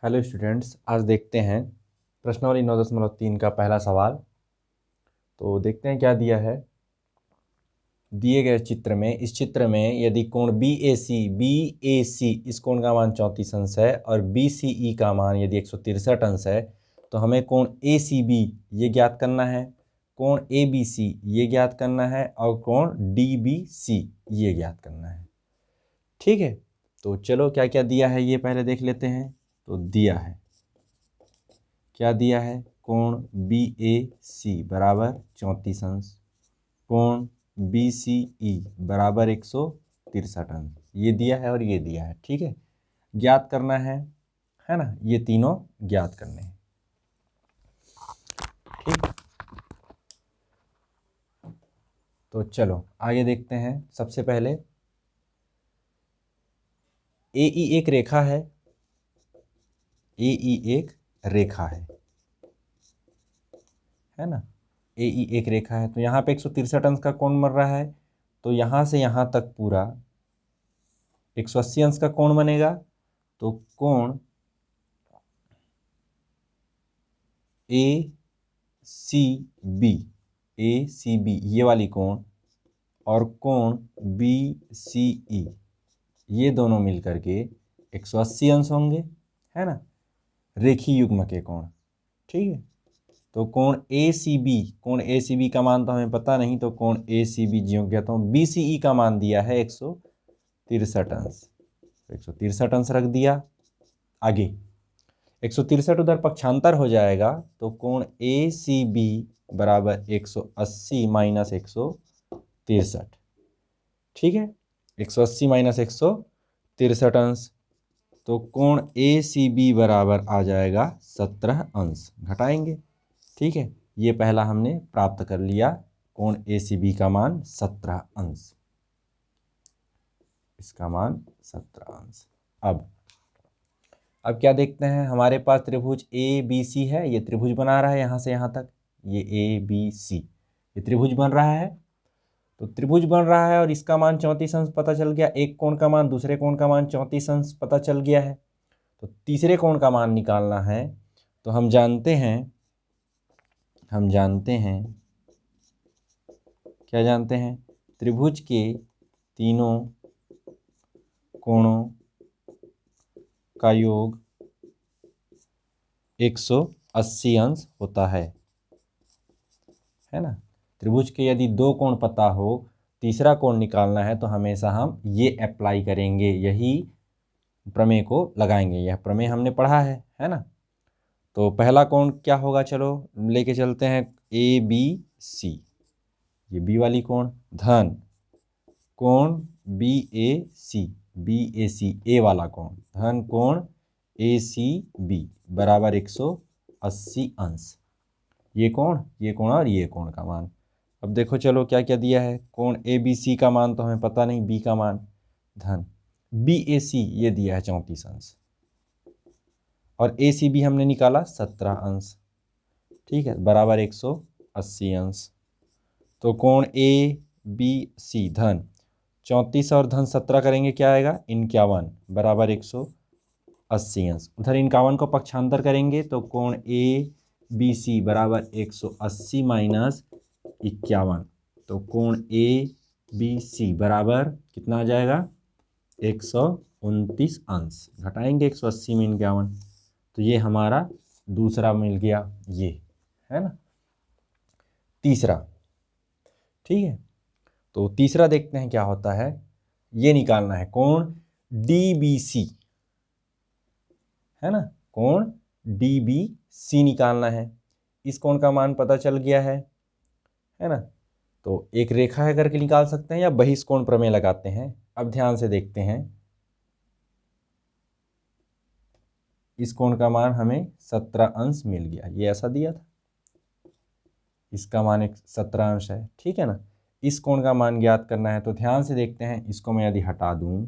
Hello students, आज देखते हैं प्रश्नावली 9.3 का पहला सवाल। तो देखते हैं क्या दिया है। दिए गए चित्र में, इस चित्र में यदि कोण BAC इस कोण का मान 34 अंश है और BCE का मान यदि 163 अंश है, तो हमें कोण ACB ये ज्ञात करना है, कोण ABC ये ज्ञात करना है और कोण DBC ये ज्ञात करना है। ठीक है, तो चलो क्या क्या दिया है ये पहले देख लेते हैं। तो दिया है, क्या दिया है, कोण BAC बराबर 34 अंश, कोण BCE बराबर 163 अंश, ये दिया है और ये दिया है। ठीक है, ज्ञात करना है ना, ये तीनों ज्ञात करने हैं। ठीक, तो चलो आगे देखते हैं। सबसे पहले AE एक रेखा है, AE एक रेखा है ना, AE एक रेखा है। तो यहाँ पे 163 अंश का कोण बन रहा है, तो यहाँ से यहाँ तक पूरा 180 अंश का कोण बनेगा। तो कोण ACB ये वाली कोण और कोण BCE ये दोनों मिलकर के 180 अंश होंगे, है ना, रेखीय युग्म के कोण। ठीक है, तो कोण ACB का मान तो हमें पता नहीं, तो कोण ACB ज्यों कहता हूँ। BCE का मान दिया है 163 अंश, 163 अंश रख दिया। आगे 163 उधर पक्षांतर हो जाएगा, तो कोण ACB बराबर 180 माइनस 163। ठीक है, 180 माइनस 163 अंश, तो कोण ACB बराबर आ जाएगा 17 अंश, घटाएंगे। ठीक है, ये पहला हमने प्राप्त कर लिया, कोण ACB का मान 17 अंश, इसका मान 17 अंश। अब क्या देखते हैं, हमारे पास त्रिभुज ABC है, ये त्रिभुज बना रहा है यहाँ से यहाँ तक, ये ABC ये त्रिभुज बन रहा है। तो त्रिभुज बन रहा है और इसका मान 34 अंश पता चल गया, एक कोण का मान दूसरे कोण का मान 34 अंश पता चल गया है। तो तीसरे कोण का मान निकालना है। तो हम जानते हैं क्या जानते हैं, त्रिभुज के तीनों कोणों का योग 180 अंश होता है ना। त्रिभुज के यदि दो कोण पता हो, तीसरा कोण निकालना है, तो हमेशा हम ये अप्लाई करेंगे, यही प्रमेय को लगाएंगे। यह प्रमेय हमने पढ़ा है ना। तो पहला कोण क्या होगा, चलो लेके चलते हैं ABC, ये B वाली कोण, धन कोण BAC A वाला कोण, धन कोण ACB बराबर 180 अंश। ये कोण और ये कोण का मान। अब देखो चलो क्या क्या दिया है, कोण ABC का मान तो हमें पता नहीं, B का मान, धन BAC ये दिया है 34 अंश और ACB हमने निकाला 17 अंश। ठीक है, बराबर 180 अंश। तो कोण ABC धन 34 और धन 17 करेंगे क्या आएगा, 51 बराबर 180 अंश। उधर 51 को पक्षांतर करेंगे तो कोण ABC बराबर 180 माइनस 51, तो कोण ABC बराबर कितना आ जाएगा, 129 अंश, घटाएंगे 180 में 51, तो ये हमारा दूसरा मिल गया, ये है ना तीसरा। ठीक है, तो तीसरा देखते हैं क्या होता है, ये निकालना है कोण DBC, है ना, कोण DBC निकालना है। इस कोण का मान पता चल गया है ना। तो एक रेखा है करके निकाल सकते हैं या बहिष्कोण प्रमेय लगाते हैं। अब ध्यान से देखते हैं, इस कोण का मान हमें 17 अंश मिल गया, ये ऐसा दिया था, इसका मान 17 अंश है। ठीक है ना, इस कोण का मान ज्ञात करना है। तो ध्यान से देखते हैं, इसको मैं यदि हटा दूं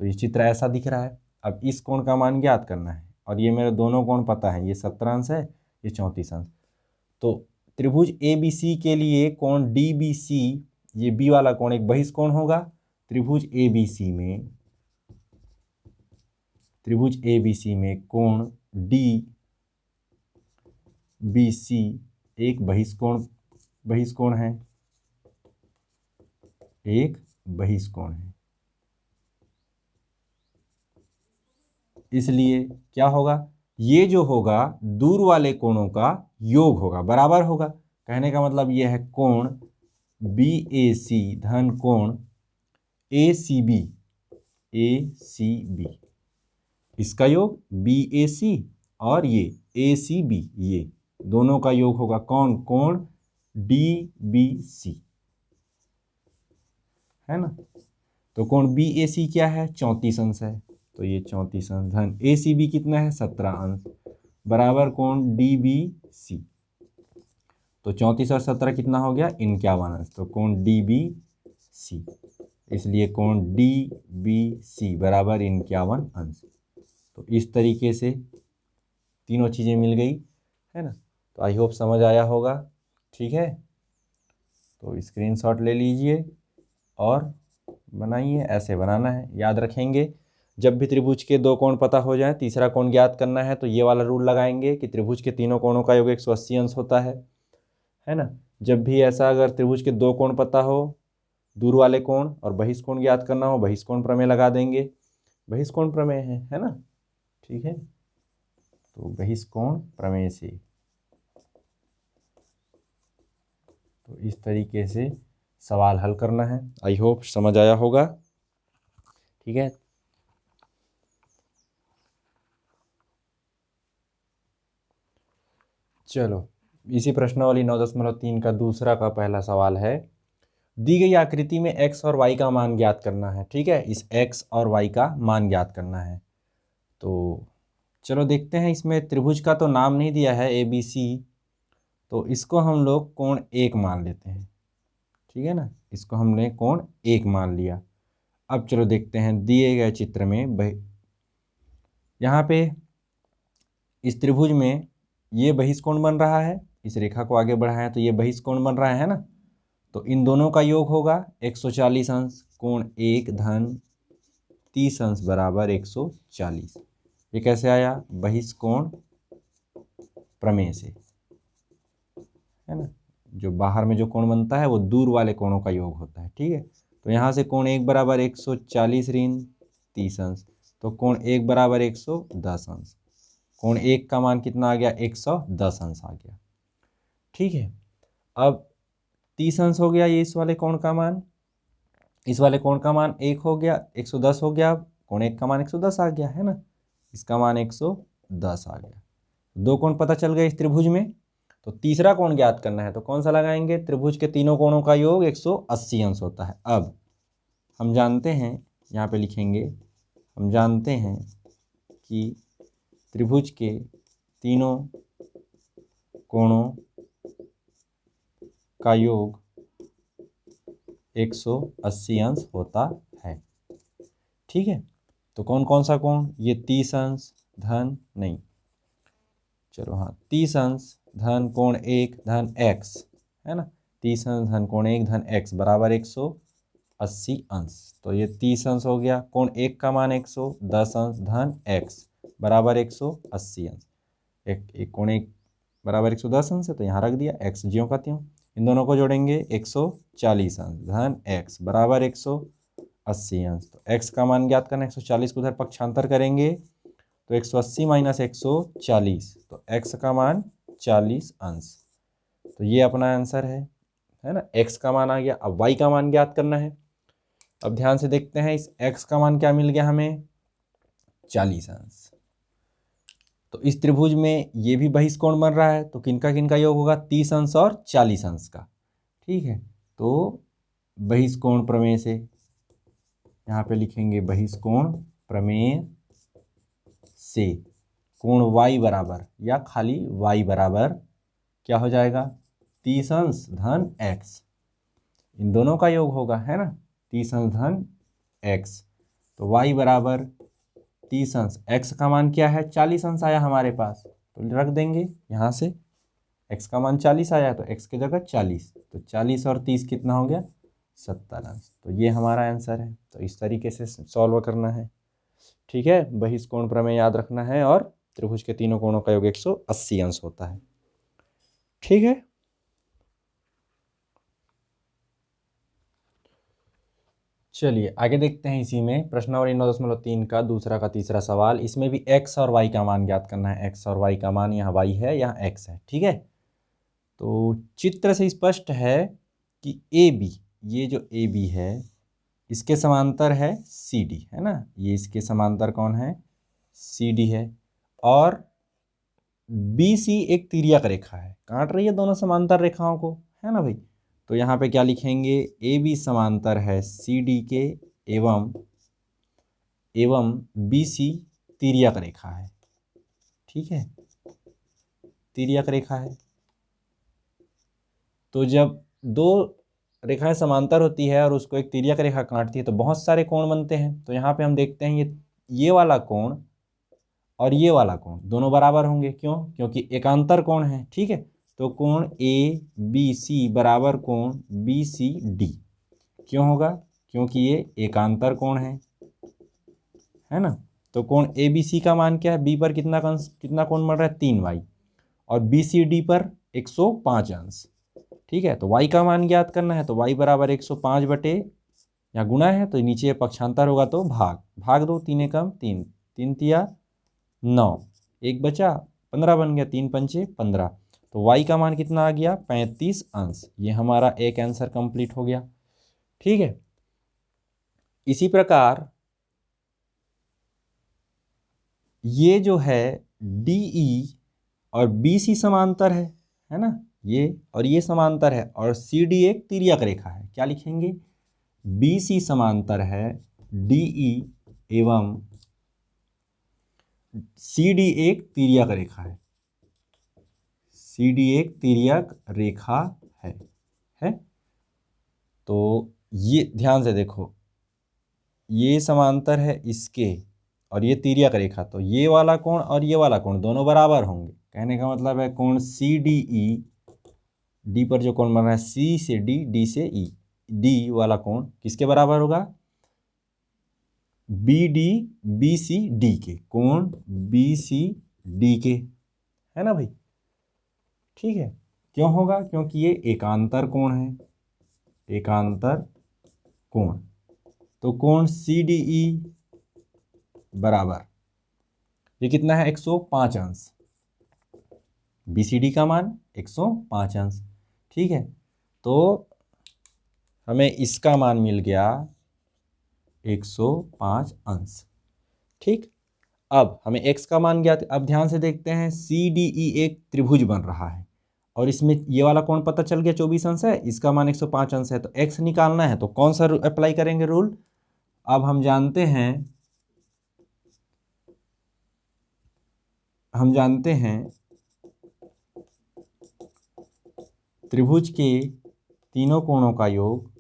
तो ये चित्र ऐसा दिख रहा है। अब इस कोण का मान ज्ञात करना है और ये मेरे दोनों कोण पता है, ये 17 अंश है, ये 34 अंश। तो त्रिभुज ABC के लिए कोण DBC, ये B वाला कोण एक बहिष्कोण होगा। त्रिभुज ABC में त्रिभुज ए बी सी में कोण डी बी सी एक बहिष्कोण है, एक बहिष्कोण है। इसलिए क्या होगा, ये जो होगा दूर वाले कोणों का योग होगा, बराबर होगा। कहने का मतलब ये है कोण बी ए सी धन कोण ए सी बी, इसका योग बी ए सी और ये ए सी बी, ये दोनों का योग होगा कौन, कोण डी बी सी, है ना। तो कोण बी ए सी क्या है, 34 अंश है, तो ये 34 अंश धन ए सी बी कितना है, 17 अंश, बराबर कोण डी बी सी। तो 34 और 17 कितना हो गया, 51 अंश, तो कोण डी बी सी, इसलिए कोण डी बी सी बराबर 51 अंश। तो इस तरीके से तीनों चीज़ें मिल गई, है ना। तो आई होप समझ आया होगा, ठीक है। तो स्क्रीनशॉट ले लीजिए और बनाइए, ऐसे बनाना है, याद रखेंगे। जब भी त्रिभुज के दो कोण पता हो जाए, तीसरा कोण ज्ञात करना है, तो ये वाला रूल लगाएंगे कि त्रिभुज के तीनों कोणों का योग 180 अंश होता है ना। जब भी ऐसा अगर त्रिभुज के दो कोण पता हो, दूर वाले कोण और बहिष्कोण ज्ञात करना हो, बहिष्कोण प्रमेय लगा देंगे, बहिष्कोण प्रमेय है ना, ठीक है। तो बहिष्कोण प्रमेय से, तो इस तरीके से सवाल हल करना है। आई होप समझ आया होगा, ठीक है। चलो, इसी प्रश्नावली 9.3 का दूसरा का पहला सवाल है, दी गई आकृति में x और y का मान ज्ञात करना है, ठीक है। इस x और y का मान ज्ञात करना है। तो चलो देखते हैं, इसमें त्रिभुज का तो नाम नहीं दिया है ABC, तो इसको हम लोग कोण 1 मान लेते हैं, ठीक है ना। इसको हमने कोण 1 मान लिया। अब चलो देखते हैं दिए गए चित्र में, यहाँ पे इस त्रिभुज में ये बहिष्कोण बन रहा है, इस रेखा को आगे बढ़ाएं तो ये बहिष्कोण बन रहा है ना। तो इन दोनों का योग होगा 140 अंश, कोण 1 धन 30 अंश बराबर 140। ये कैसे आया, बहिष्कोण प्रमेय से, है ना। जो बाहर में जो कोण बनता है वो दूर वाले कोणों का योग होता है, ठीक है। तो यहाँ से कोण 1 बराबर 140 ऋण 30 अंश, तो कोण 1 बराबर 110 अंश, कोण 1 का मान कितना आ गया, 110 अंश आ गया, ठीक है। अब 30 अंश हो गया ये इस वाले कोण का मान, इस वाले कोण का मान 1 हो गया, 110 हो गया, कोण 1 का मान 110 आ गया, है ना। इसका मान 110 आ गया, दो कोण पता चल गए इस त्रिभुज में। तो तीसरा कोण ज्ञात करना है, तो कौन सा लगाएंगे, त्रिभुज के तीनों कोणों का योग 180 अंश होता है। अब हम जानते हैं, यहाँ पे लिखेंगे, हम जानते हैं कि त्रिभुज के तीनों कोणों का योग 180 अंश होता है, ठीक है। तो कौन कौन सा कोण, ये 30 अंश धन नहीं, चलो हाँ 30 अंश धन कोण 1 धन x, है ना। 30 अंश धन कोण 1 धन x बराबर 180 अंश। तो ये 30 अंश हो गया, कोण 1 का मान 110 अंश धन x बराबर 180 अंश। एक कोण 1 बराबर 110 अंश है, तो यहाँ रख दिया, x ज्यों का त्यों। इन दोनों को जोड़ेंगे 140 अंश धन x बराबर 180 अंश। तो x का मान ज्ञात करना, 140 को उधर पक्षांतर करेंगे तो 180 माइनस 140, तो x का मान 40 अंश। तो ये अपना आंसर है ना। x का मान आ गया। अब y का मान ज्ञात करना है। अब ध्यान से देखते हैं, इस x का मान क्या मिल गया हमें, 40 अंश। तो इस त्रिभुज में ये भी बहिष्कोण बन रहा है, तो किनका किनका योग होगा, 30 अंश और 40 अंश का, ठीक है। तो बहिष्कोण प्रमेय से यहाँ पे लिखेंगे, बहिष्कोण प्रमेय से कोण y बराबर, या खाली y बराबर क्या हो जाएगा, 30 अंश धन x, इन दोनों का योग होगा, है ना, 30 अंश धन x। तो y बराबर 30 अंश, x का मान क्या है, 40 अंश आया हमारे पास, तो रख देंगे यहाँ से, x का मान 40 आया तो x की जगह 40, तो 40 और 30 कितना हो गया, 70 अंश। तो ये हमारा आंसर है। तो इस तरीके से सॉल्व करना है, ठीक है, बहिष्कोण प्रमेय याद रखना है, और त्रिभुज के तीनों कोणों का योग 180 अंश होता है। ठीक है, चलिए आगे देखते हैं। इसी में प्रश्नावली 9.3 का दूसरा का तीसरा सवाल, इसमें भी x और y का मान ज्ञात करना है। x और y का मान, यहाँ y है यहाँ x है। ठीक है, तो चित्र से स्पष्ट है कि AB, ये जो AB है इसके समांतर है CD, है ना, ये इसके समांतर कौन है, CD है, और BC एक तिर्यक रेखा है, काट रही है दोनों समांतर रेखाओं को, है ना भाई। तो यहाँ पे क्या लिखेंगे, AB समांतर है CD के एवं BC तिर्यक रेखा है। ठीक है, तिर्यक रेखा है। तो जब दो रेखाएं समांतर होती है और उसको एक तिर्यक रेखा काटती है तो बहुत सारे कोण बनते हैं। तो यहाँ पे हम देखते हैं ये वाला कोण और ये वाला कोण दोनों बराबर होंगे। क्यों? क्योंकि एकांतर कोण है। ठीक है, तो कोण ABC बराबर कोण BCD क्यों होगा? क्योंकि ये एकांतर कोण है ना। तो कोण ABC का मान क्या है, B पर कितना कोण बन रहा है, 3y, और BCD पर 105 अंश। ठीक है, तो y का मान ज्ञात करना है, तो y बराबर 105 बटे, यहाँ गुणा है तो नीचे पक्षांतर होगा तो भाग दो, 3 एकम 3, 3 तिया 9, एक बचा 15 बन गया, 3 पंचे 15। तो y का मान कितना आ गया, 35 अंश। ये हमारा एक आंसर कंप्लीट हो गया। ठीक है, इसी प्रकार ये जो है DE और BC समांतर है ना, ये और ये समांतर है, और CD एक तिर्यक रेखा है। क्या लिखेंगे, BC समांतर है DE एवं CD एक तिर्यक रेखा है। CD एक तिर्यक रेखा है। तो ये ध्यान से देखो, ये समांतर है इसके और ये तिर्यक रेखा, तो ये वाला कोण और ये वाला कोण दोनों बराबर होंगे। कहने का मतलब है कोण CDE, डी पर जो कोण बन रहा है C से D, D से E, D वाला कोण किसके बराबर होगा, BD BCD के, कोण BCD के, है ना भाई। ठीक है, क्यों होगा, क्योंकि ये एकांतर कोण है, एकांतर कोण। तो कोण CDE बराबर, ये कितना है, 105 अंश, BCD का मान 105 अंश। ठीक है, तो हमें इसका मान मिल गया 105 अंश। ठीक, अब हमें x का मान ज्ञात। अब ध्यान से देखते हैं, CDE एक त्रिभुज बन रहा है और इसमें ये वाला कोण पता चल गया 24 अंश है, इसका मान 105 अंश है। तो x निकालना है तो कौन सा अप्लाई करेंगे रूल। अब हम जानते हैं त्रिभुज के तीनों कोणों का योग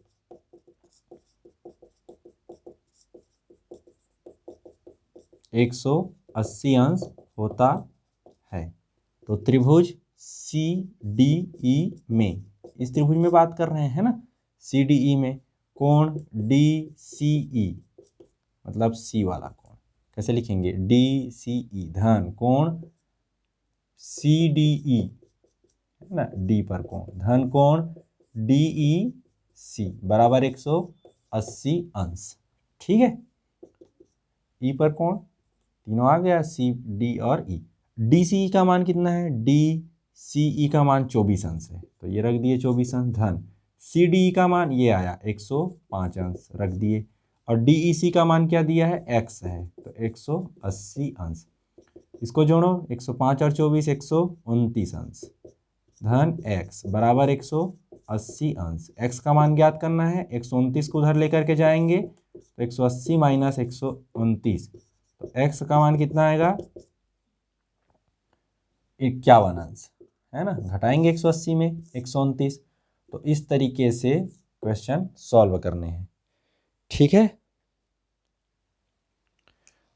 180 अंश होता है। तो त्रिभुज CDE में, इस त्रिभुज में बात कर रहे हैं ना, CDE में कोण DCE, मतलब C वाला कोण कैसे लिखेंगे, DCE धन कोण CDE, है ना, D पर कोण धन कोण DEC बराबर 180 अंश। ठीक है, E पर कोण तीनों आ गया, C D और E। DCE का मान कितना है, DCE का मान 24 अंश है, तो ये रख दिए 24 अंश, धन CDE का मान ये आया 105 अंश रख दिए, और DEC का मान क्या दिया है, x है, तो 180 अंश। इसको जोड़ो, 105 और 24 129 अंश, धन x बराबर 180 अंश। x का मान ज्ञात करना है, 129 को उधर लेकर के जाएंगे तो 180 माइनस 129, तो x का मान कितना आएगा, 51 अंश, है ना, घटाएंगे 180 में 129। तो इस तरीके से क्वेश्चन सॉल्व करने हैं। ठीक है,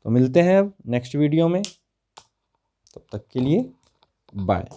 तो मिलते हैं अब नेक्स्ट वीडियो में, तब तक के लिए बाय।